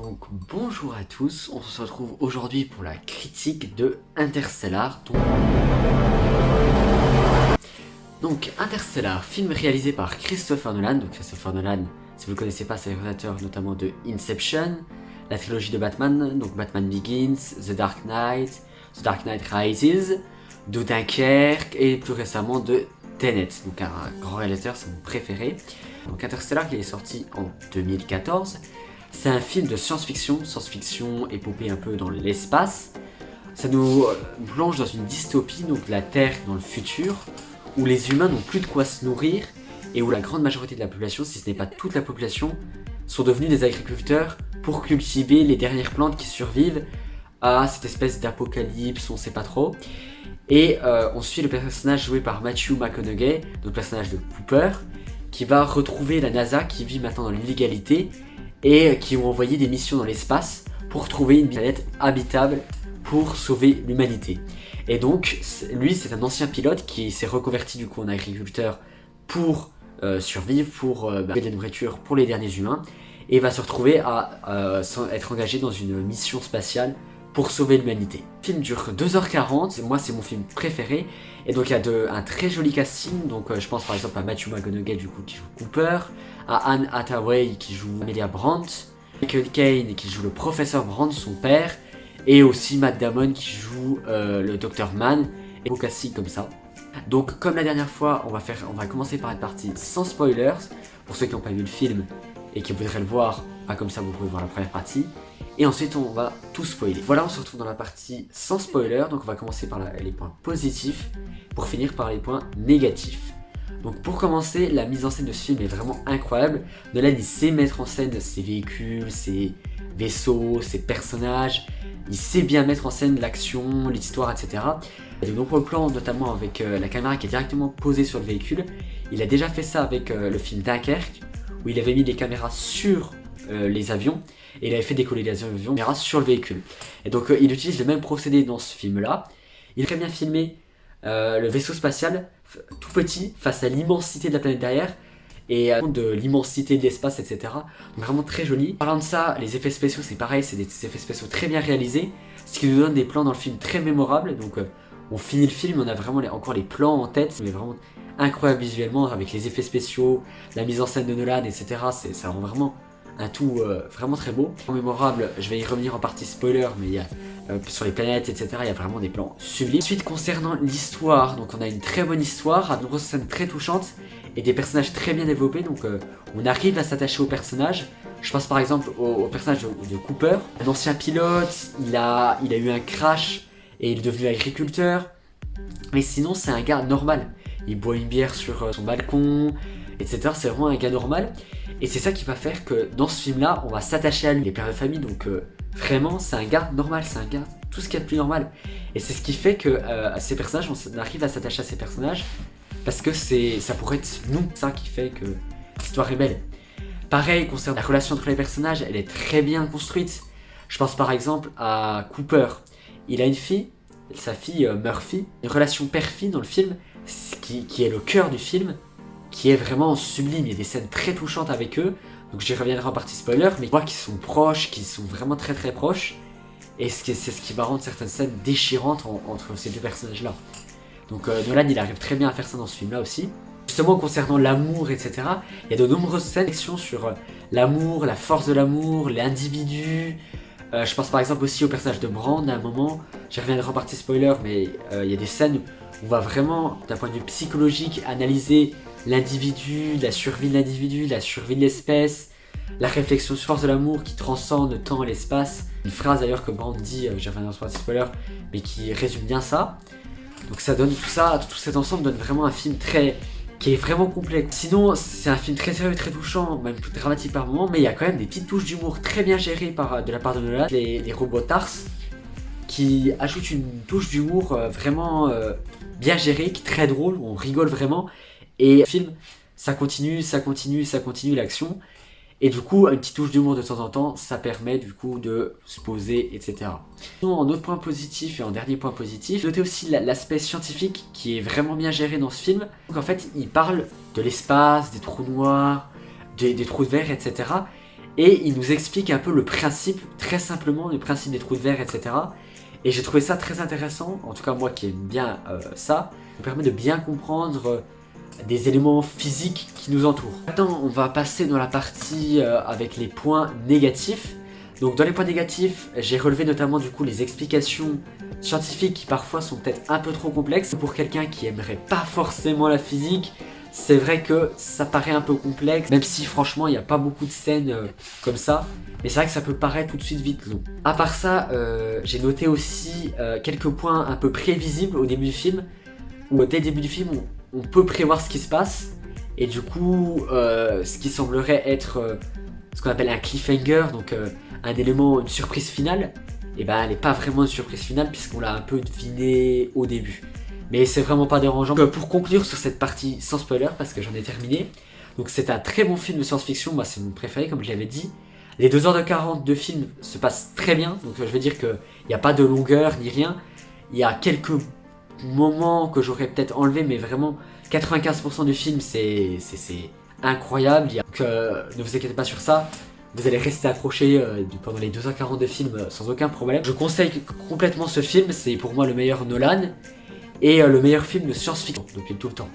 Donc bonjour à tous, on se retrouve aujourd'hui pour la critique de Interstellar. Donc Interstellar, film réalisé par Christopher Nolan. Donc Christopher Nolan, si vous ne le connaissez pas, c'est le réalisateur notamment de Inception, la trilogie de Batman, donc Batman Begins, The Dark Knight Rises, de Dunkerque et plus récemment de Tenet. Donc un grand réalisateur, c'est mon préféré. Donc Interstellar, il est sorti en 2014. C'est un film de science-fiction, épopée un peu dans l'espace. Ça nous plonge dans une dystopie, donc la Terre dans le futur, où les humains n'ont plus de quoi se nourrir et où la grande majorité de la population, si ce n'est pas toute la population, sont devenus des agriculteurs pour cultiver les dernières plantes qui survivent à cette espèce d'apocalypse, on sait pas trop. Et on suit le personnage joué par Matthew McConaughey, donc le personnage de Cooper, qui va retrouver la NASA qui vit maintenant dans l'illégalité et qui ont envoyé des missions dans l'espace pour trouver une planète habitable pour sauver l'humanité. Et donc, lui, c'est un ancien pilote qui s'est reconverti du coup en agriculteur pour survivre, pour trouver de la nourriture pour les derniers humains, et va se retrouver à être engagé dans une mission spatiale pour sauver l'humanité. Le film dure 2h40, moi c'est mon film préféré, et donc il y a un très joli casting, donc je pense par exemple à Matthew McConaughey du coup qui joue Cooper, à Anne Hathaway qui joue Amelia Brandt, Michael Caine qui joue le professeur Brandt, son père, et aussi Matt Damon qui joue le Dr Mann, et beau casting comme ça. Donc comme la dernière fois, on va commencer par une partie sans spoilers, pour ceux qui n'ont pas vu le film et qui voudraient le voir, comme ça vous pouvez voir la première partie. Et ensuite on va tout spoiler. Voilà, on se retrouve dans la partie sans spoiler, donc on va commencer par les points positifs, pour finir par les points négatifs. Donc pour commencer, la mise en scène de ce film est vraiment incroyable. Nolan il sait mettre en scène ses véhicules, ses vaisseaux, ses personnages, il sait bien mettre en scène l'action, l'histoire, etc. Il y a de nombreux plans, notamment avec la caméra qui est directement posée sur le véhicule. Il a déjà fait ça avec le film Dunkerque, où il avait mis les caméras sur les avions, et il avait fait décoller les avions sur le véhicule. Et donc il utilise le même procédé dans ce film là. Il a très bien filmé le vaisseau spatial tout petit face à l'immensité de la planète derrière et de l'immensité de l'espace, etc. Donc vraiment très joli. Parlant de ça, les effets spéciaux c'est pareil, c'est des effets spéciaux très bien réalisés, ce qui nous donne des plans dans le film très mémorables. Donc on finit le film, on a vraiment encore les plans en tête, mais vraiment incroyable visuellement avec les effets spéciaux, la mise en scène de Nolan, etc. Ça rend vraiment un tout vraiment très beau. Mémorable, je vais y revenir en partie spoiler, mais il y a sur les planètes, etc. il y a vraiment des plans sublimes. Ensuite, concernant l'histoire, donc on a une très bonne histoire, de nombreuses scènes très touchantes et des personnages très bien développés, donc on arrive à s'attacher aux personnages. Je pense par exemple au personnage de Cooper, un ancien pilote, il a eu un crash et il est devenu agriculteur, mais sinon c'est un gars normal. Il boit une bière sur son balcon, etc. C'est vraiment un gars normal. Et c'est ça qui va faire que dans ce film-là, on va s'attacher à lui. Les pères de famille, donc vraiment, c'est un gars normal, c'est un gars tout ce qu'il y a de plus normal. Et c'est ce qui fait que ces personnages, on arrive à s'attacher à ces personnages parce que ça pourrait être nous, ça qui fait que l'histoire est belle. Pareil, concernant la relation entre les personnages, elle est très bien construite. Je pense par exemple à Cooper. Il a une fille, sa fille Murphy, une relation père-fille dans le film, qui est le cœur du film, qui est vraiment sublime. Il y a des scènes très touchantes avec eux, donc j'y reviendrai en partie spoiler, mais je vois qu'ils sont proches, qu'ils sont vraiment très très proches, et c'est ce qui va rendre certaines scènes déchirantes entre ces deux personnages là. Donc Nolan il arrive très bien à faire ça dans ce film là aussi. Justement concernant l'amour, etc., il y a de nombreuses scènes sur l'amour, la force de l'amour, l'individu. Je pense par exemple aussi au personnage de Brand à un moment, j'y reviendrai en partie spoiler, mais il y a des scènes où on va vraiment, d'un point de vue psychologique, analyser l'individu, la survie de l'individu, la survie de l'espèce, la réflexion sur force de l'amour qui transcende le temps et l'espace. Une phrase d'ailleurs que Brand dit, j'y reviendrai en spoiler, mais qui résume bien ça. Donc ça donne tout ça, tout cet ensemble donne vraiment un film qui est vraiment complet. Sinon, c'est un film très sérieux, très touchant, même dramatique par moments, mais il y a quand même des petites touches d'humour très bien gérées de la part de Nolan. Les robots TARS qui ajoutent une touche d'humour vraiment bien gérée, qui est très drôle, on rigole vraiment. Et le film, ça continue l'action. Et du coup, une petite touche d'humour de temps en temps, ça permet du coup de se poser, etc. Sinon, en autre point positif et en dernier point positif, notez aussi l'aspect scientifique qui est vraiment bien géré dans ce film. Donc en fait, il parle de l'espace, des trous noirs, des trous de verre, etc. Et il nous explique un peu le principe, très simplement, le principe des trous de verre, etc. Et j'ai trouvé ça très intéressant, en tout cas moi qui aime bien ça, me permet de bien comprendre des éléments physiques qui nous entourent. Maintenant, on va passer dans la partie avec les points négatifs. Donc dans les points négatifs, j'ai relevé notamment du coup les explications scientifiques qui parfois sont peut-être un peu trop complexes. Pour quelqu'un qui aimerait pas forcément la physique, c'est vrai que ça paraît un peu complexe, même si franchement il n'y a pas beaucoup de scènes comme ça. Mais c'est vrai que ça peut paraître tout de suite vite long. À part ça, j'ai noté aussi quelques points un peu prévisibles au début du film, où dès le début du film, on peut prévoir ce qui se passe. Et du coup, ce qui semblerait être ce qu'on appelle un cliffhanger, donc un élément, une surprise finale, et ben elle n'est pas vraiment une surprise finale puisqu'on l'a un peu deviné au début. Mais c'est vraiment pas dérangeant. Donc, pour conclure sur cette partie sans spoiler, parce que j'en ai terminé, donc c'est un très bon film de science-fiction, moi c'est mon préféré comme je l'avais dit. Les 2h40 de film se passent très bien, donc je veux dire qu'il n'y a pas de longueur ni rien. Il y a quelques moments que j'aurais peut-être enlevé, mais vraiment 95% du film c'est incroyable. Donc ne vous inquiétez pas sur ça. Vous allez rester accroché pendant les 2h40 de film sans aucun problème. Je conseille complètement ce film, c'est pour moi le meilleur Nolan et le meilleur film de science-fiction depuis tout le temps.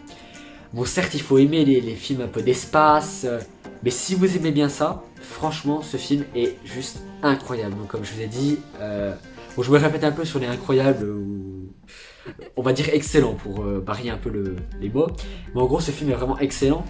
Bon certes il faut aimer les films un peu d'espace, mais si vous aimez bien ça, franchement ce film est juste incroyable. Donc comme je vous ai dit, bon, je me répète un peu sur les incroyables, on va dire excellent pour varier un peu les mots, mais en gros ce film est vraiment excellent.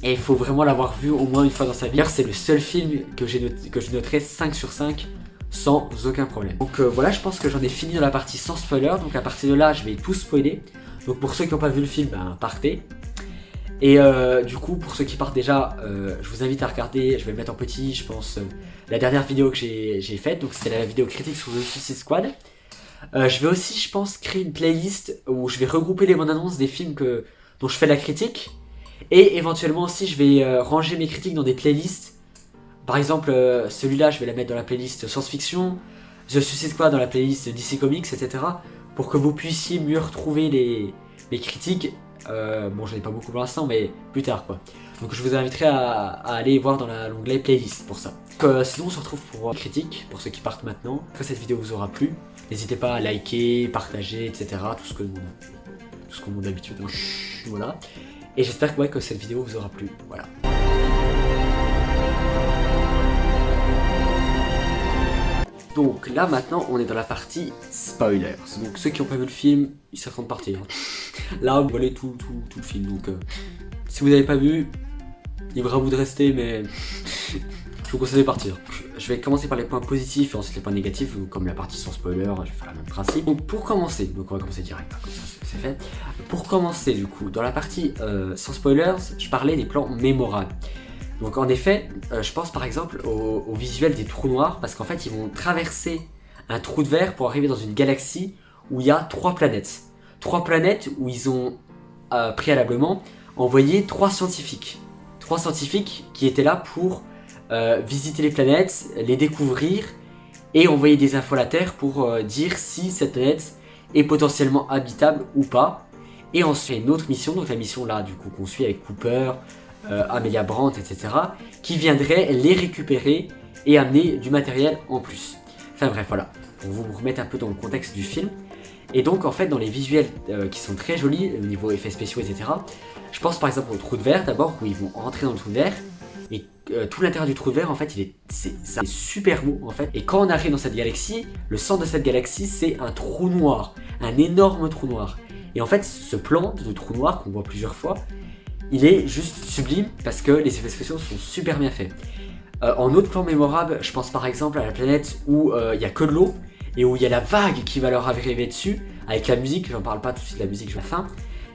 Et il faut vraiment l'avoir vu au moins une fois dans sa vie. C'est le seul film que je noterai 5 sur 5 sans aucun problème. Donc voilà, je pense que j'en ai fini dans la partie sans spoiler. Donc à partir de là, je vais tout spoiler. Donc pour ceux qui n'ont pas vu le film, ben, partez. Et du coup, pour ceux qui partent déjà, je vous invite à regarder, je vais le mettre en petit, je pense, la dernière vidéo que j'ai faite. Donc c'était la vidéo critique sur The Suicide Squad. Je vais aussi, je pense, créer une playlist où je vais regrouper les bandes annonces des films dont je fais la critique. Et éventuellement aussi je vais ranger mes critiques dans des playlists. Par exemple celui-là je vais la mettre dans la playlist science-fiction, The Suicide Squad dans la playlist DC Comics, etc. Pour que vous puissiez mieux retrouver mes critiques. Bon j'en ai pas beaucoup pour l'instant mais plus tard quoi. Donc je vous inviterai à aller voir dans l'onglet playlist pour ça. Sinon on se retrouve pour les critiques, pour ceux qui partent maintenant. Après cette vidéo vous aura plu. N'hésitez pas à liker, partager, etc. Tout ce qu'on demande d'habitude. Voilà. Et j'espère que cette vidéo vous aura plu. Voilà. Donc là maintenant on est dans la partie spoilers. Donc ceux qui n'ont pas vu le film, ils sont en train de partir. Là vous voyez tout le film. Donc si vous n'avez pas vu, libre à vous de rester, mais je vous conseille de partir. Je vais commencer par les points positifs et ensuite les points négatifs, comme la partie sans spoiler, je vais faire le même principe. Donc pour commencer, donc on va commencer direct, comme ça c'est fait. Pour commencer du coup, dans la partie sans spoilers, je parlais des plans mémorables. Donc en effet, je pense par exemple au visuel des trous noirs, parce qu'en fait ils vont traverser un trou de verre pour arriver dans une galaxie où il y a 3 planètes. 3 planètes où ils ont préalablement envoyé 3 scientifiques. 3 scientifiques qui étaient là pour visiter les planètes, les découvrir et envoyer des infos à la Terre pour dire si cette planète est potentiellement habitable ou pas. Et ensuite une autre mission, donc la mission là du coup qu'on suit avec Cooper, Amelia Brandt, etc. qui viendrait les récupérer et amener du matériel en plus. Enfin bref voilà, pour vous remettre un peu dans le contexte du film. Et donc en fait dans les visuels qui sont très jolis au niveau effets spéciaux, etc. Je pense par exemple au trou de verre d'abord, où ils vont rentrer dans le trou de verre. Et tout l'intérieur du trou de verre en fait c'est super beau en fait. Et quand on arrive dans cette galaxie, le centre de cette galaxie c'est un trou noir, un énorme trou noir. Et en fait ce plan de trou noir qu'on voit plusieurs fois, il est juste sublime parce que les effets spéciaux sont super bien faits. En autre plan mémorable, je pense par exemple à la planète où il n'y a que de l'eau et où il y a la vague qui va leur arriver dessus, avec la musique, j'en parle pas tout de suite de la musique, je la fin.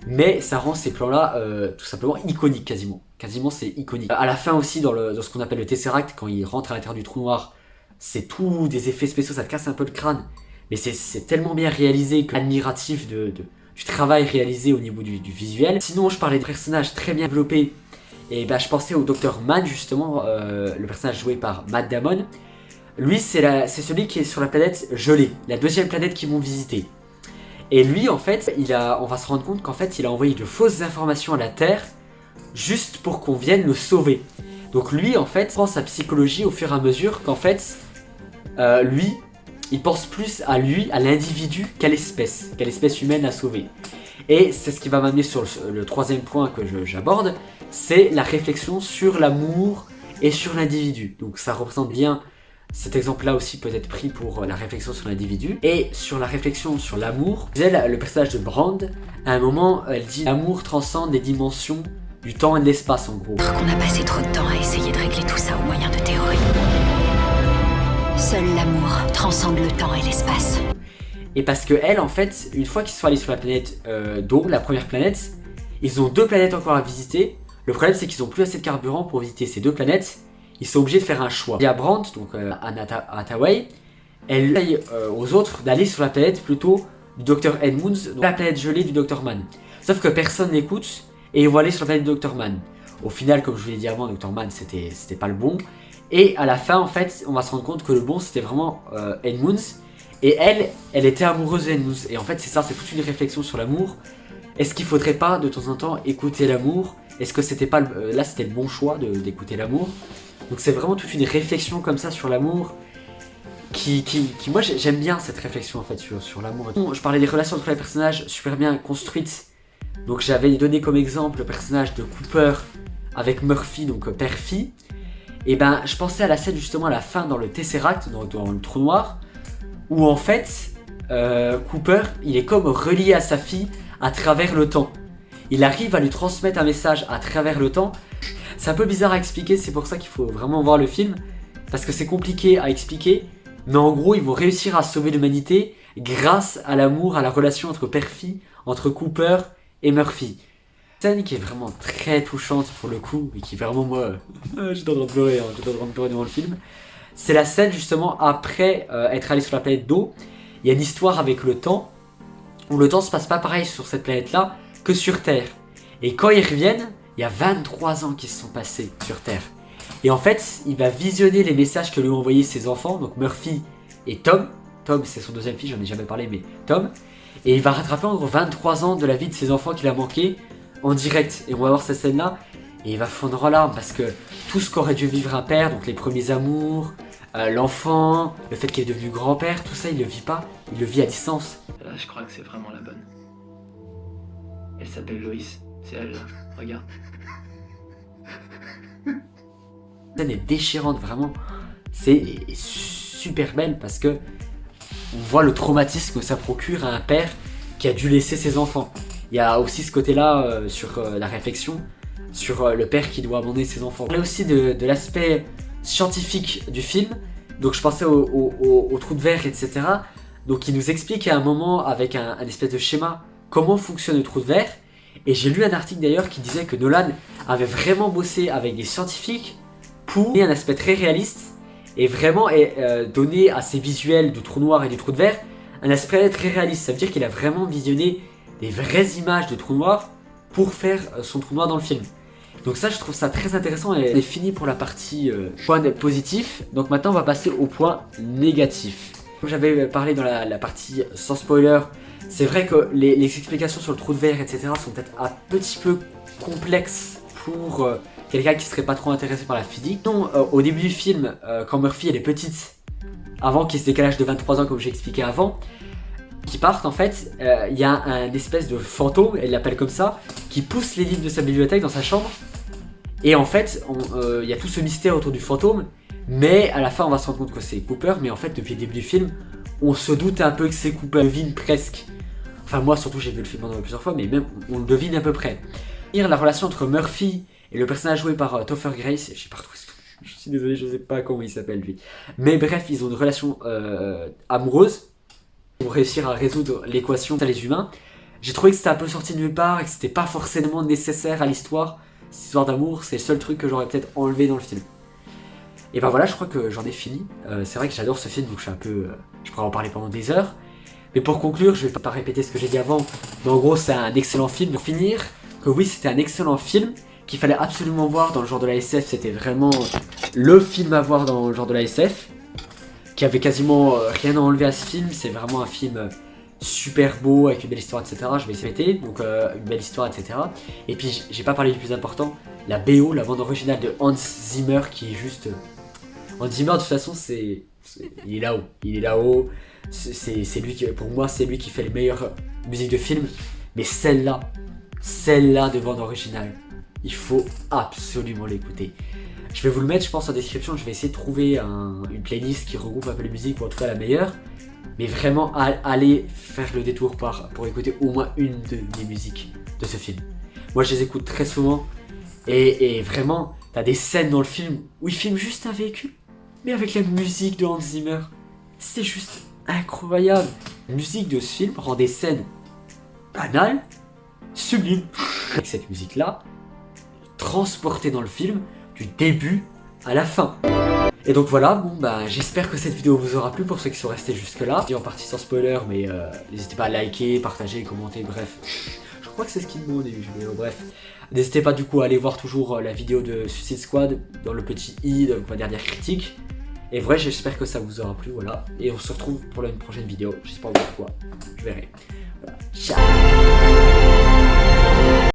Mais ça rend ces plans-là tout simplement iconiques quasiment. Quasiment c'est iconique. À la fin aussi, dans ce qu'on appelle le Tesseract, quand il rentre à l'intérieur du trou noir, c'est tout des effets spéciaux, ça te casse un peu le crâne. Mais c'est tellement bien réalisé, admiratif du travail réalisé au niveau du visuel. Sinon, je parlais de personnages très bien développés. Et bah, je pensais au Dr Mann justement, le personnage joué par Matt Damon. Lui, c'est celui qui est sur la planète gelée, la deuxième planète qu'ils vont visiter. Et lui, en fait, on va se rendre compte qu'en fait, il a envoyé de fausses informations à la Terre juste pour qu'on vienne le sauver. Donc lui en fait prend sa psychologie au fur et à mesure qu'en fait lui il pense plus à lui, à l'individu qu'à l'espèce humaine à sauver. Et c'est ce qui va m'amener sur le troisième point que j'aborde, c'est la réflexion sur l'amour et sur l'individu. Donc ça représente bien, cet exemple-là aussi peut être pris pour la réflexion sur l'individu. Et sur la réflexion sur l'amour, le personnage de Brand, à un moment, elle dit « L'amour transcende les dimensions du temps et de l'espace en gros. » On a passé trop de temps à essayer de régler tout ça au moyen de théories. Seul l'amour transcende le temps et l'espace. Et parce que elle, en fait, une fois qu'ils sont allés sur la planète d'eau, la première planète, ils ont 2 planètes encore à visiter. Le problème, c'est qu'ils n'ont plus assez de carburant pour visiter ces 2 planètes. Ils sont obligés de faire un choix. Il y a Brandt, donc à Hathaway, elle paye aux autres d'aller sur la planète plutôt du Dr Edmunds, donc la planète gelée du Dr Mann. Sauf que personne n'écoute et ils vont aller sur la planète du Dr Mann. Au final, comme je vous l'ai dit avant, Dr Mann, c'était pas le bon. Et à la fin, en fait, on va se rendre compte que le bon, c'était vraiment Edmunds. Et elle était amoureuse d'Edmunds. Et en fait, c'est ça, c'est toute une réflexion sur l'amour. Est-ce qu'il faudrait pas, de temps en temps, écouter l'amour? Est-ce que c'était pas... là, c'était le bon choix d'écouter l'amour. Donc c'est vraiment toute une réflexion comme ça sur l'amour. Moi, j'aime bien cette réflexion, en fait, sur l'amour. Bon, je parlais des relations entre les personnages super bien construites. Donc j'avais donné comme exemple le personnage de Cooper avec Murphy, donc père-fille. Et ben, je pensais à la scène justement à la fin dans le Tesseract, dans le trou noir, où en fait, Cooper, il est comme relié à sa fille à travers le temps. Il arrive à lui transmettre un message à travers le temps. C'est un peu bizarre à expliquer, c'est pour ça qu'il faut vraiment voir le film, parce que c'est compliqué à expliquer, mais en gros, ils vont réussir à sauver l'humanité grâce à l'amour, à la relation entre père-fille, entre Cooper et Murphy. Scène qui est vraiment très touchante pour le coup, et qui vraiment moi, j'étais en train de pleurer, j'étais en train de pleurer devant le film. C'est la scène justement après être allé sur la planète d'eau. Il y a une histoire avec le temps, où le temps se passe pas pareil sur cette planète-là que sur Terre. Et quand ils reviennent, il y a 23 ans qui se sont passés sur Terre. Et en fait, il va visionner les messages que lui ont envoyés ses enfants, donc Murphy et Tom. Tom, c'est son deuxième fils, j'en ai jamais parlé, mais Tom. Et il va rattraper en gros 23 ans de la vie de ses enfants qu'il a manqué en direct. Et on va voir cette scène-là, et il va fondre en larmes parce que tout ce qu'aurait dû vivre un père, donc les premiers amours, l'enfant, le fait qu'il est devenu grand-père, tout ça il le vit pas, il le vit à distance. Là je crois que c'est vraiment la bonne. Elle s'appelle Loïs, c'est elle là, regarde. La scène est déchirante vraiment, c'est super belle parce que on voit le traumatisme que ça procure à un père qui a dû laisser ses enfants. Il y a aussi ce côté-là sur la réflexion, sur le père qui doit abandonner ses enfants. On parlait aussi de l'aspect scientifique du film, donc je pensais au trou de verre, etc. Donc il nous explique à un moment avec un espèce de schéma comment fonctionne le trou de verre. Et j'ai lu un article d'ailleurs qui disait que Nolan avait vraiment bossé avec des scientifiques pour donner un aspect très réaliste et vraiment donner à ces visuels du trou noir et du trou de verre un aspect très réaliste. Ça veut dire qu'il a vraiment visionné des vraies images de trou noir pour faire son trou noir dans le film. Donc ça, je trouve ça très intéressant et c'est fini pour la partie point positif. Donc maintenant, on va passer au point négatif. Comme j'avais parlé dans la partie sans spoiler, c'est vrai que les explications sur le trou de verre, etc. sont peut-être un petit peu complexes pour quelqu'un qui serait pas trop intéressé par la physique. Non, au début du film, quand Murphy elle est petite, avant qu'il y ait ce décalage de 23 ans comme j'ai expliqué avant, qui partent en fait, il y a un espèce de fantôme, elle l'appelle comme ça, qui pousse les livres de sa bibliothèque dans sa chambre. Et en fait, il y a tout ce mystère autour du fantôme, mais à la fin on va se rendre compte que c'est Cooper, mais en fait depuis le début du film, on se doute un peu que c'est Cooper, on devine presque. Enfin moi surtout j'ai vu le film plusieurs fois, mais même on le devine à peu près. La relation entre Murphy et le personnage joué par Topher Grace, je sais pas retrouvé, je suis désolé, je sais pas comment il s'appelle lui. Mais bref, ils ont une relation amoureuse pour réussir à résoudre l'équation à les humains. J'ai trouvé que c'était un peu sorti de nulle part et que c'était pas forcément nécessaire à l'histoire. Cette histoire d'amour, c'est le seul truc que j'aurais peut-être enlevé dans le film. Et ben voilà, je crois que j'en ai fini. C'est vrai que j'adore ce film, donc je suis un peu... je pourrais en parler pendant des heures. Mais pour conclure, je vais pas répéter ce que j'ai dit avant, mais en gros c'est un excellent film. Pour finir, que oui c'était un excellent film, qu'il fallait absolument voir dans le genre de la SF, c'était vraiment le film à voir dans le genre de la SF, qui avait quasiment rien à enlever à ce film, c'est vraiment un film super beau, avec une belle histoire, etc. Je vais essayer de mettre, donc une belle histoire, etc. Et puis j'ai pas parlé du plus important, la BO, la bande originale de Hans Zimmer qui est juste... Hans Zimmer de toute façon il est là-haut, c'est lui qui, pour moi c'est lui qui fait les meilleures musiques de film, mais celle-là de bande originale, il faut absolument l'écouter. Je vais vous le mettre je pense en description, je vais essayer de trouver une playlist qui regroupe un peu les musiques, ou en tout cas la meilleure, mais vraiment allez faire le détour pour écouter au moins une des musiques de ce film. Moi je les écoute très souvent, et vraiment, t'as des scènes dans le film où il filme juste un véhicule, mais avec la musique de Hans Zimmer, c'est juste incroyable. La musique de ce film rend des scènes banales, sublimes. Avec cette musique-là, transportée dans le film, du début à la fin. Et donc voilà, bon bah j'espère que cette vidéo vous aura plu pour ceux qui sont restés jusque là. Je dis en partie sans spoiler, mais n'hésitez pas à liker, partager, commenter, bref. Je crois que c'est ce qu'il me demande au début, mais bref. N'hésitez pas du coup à aller voir toujours la vidéo de Suicide Squad dans le petit i de ma dernière critique. Et vrai, j'espère que ça vous aura plu, voilà. Et on se retrouve pour une prochaine vidéo. J'espère pas quoi, je verrai. Voilà. Ciao.